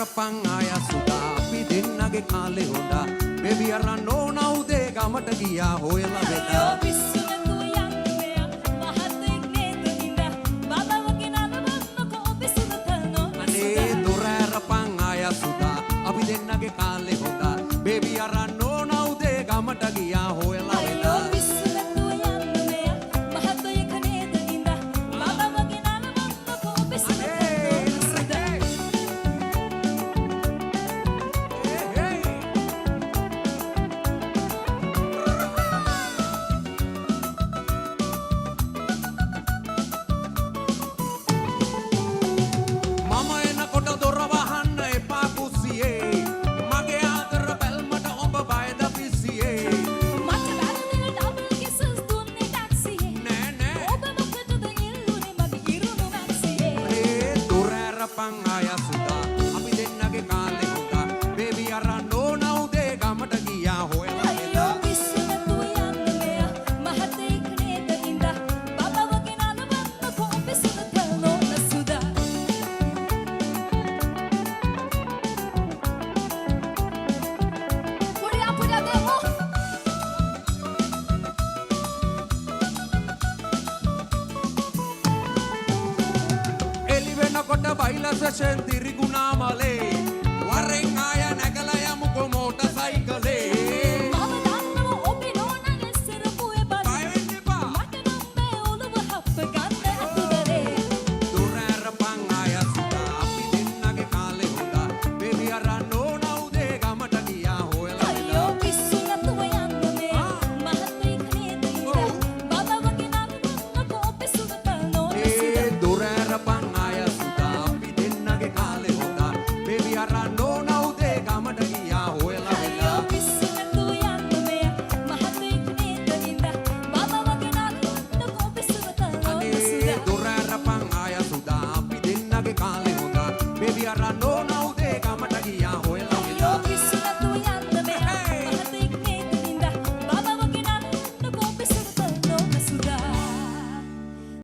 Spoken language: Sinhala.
අරපන් ආය සුදා අපි දෙන්නගේ කාලේ හොඳා බේබි අරන් ඕන උදේ ගමට ගියා හොයලා වෙලා අනේ දොර අරපන් ආය සුදා අපි දෙන්නගේ කාලේ හොඳා බේබි අරන් ඕන උදේ ගමට ගියා හොයලා වෙලා කොට බයිලා සෙෂන් තිරිගුණා මලේ වරෙන් ආය නැගලා යමුකෝ මෝටර් සයිකලේ මම දන්නව ඔබේ නෝනා ඉස්සර පුවේ බල බය වෙන්න එපා මට නම් මේ ඔළුව හප්ප ගන්න අතුදරේ දොර අරපන් ආය සුදා අපි දෙන්නගේ කාලේ හොඳා බේබි අරන් ඕන උදේ ගමට ගියා හොයලා අයියෝ පිස්සු නැතුව යන්නේ මහත්තයෙක් නේද ඉඳලා බබා වගේ නරඹන්න කෝපෙ සුගත නෝනේ දොර අරපන් ආය I know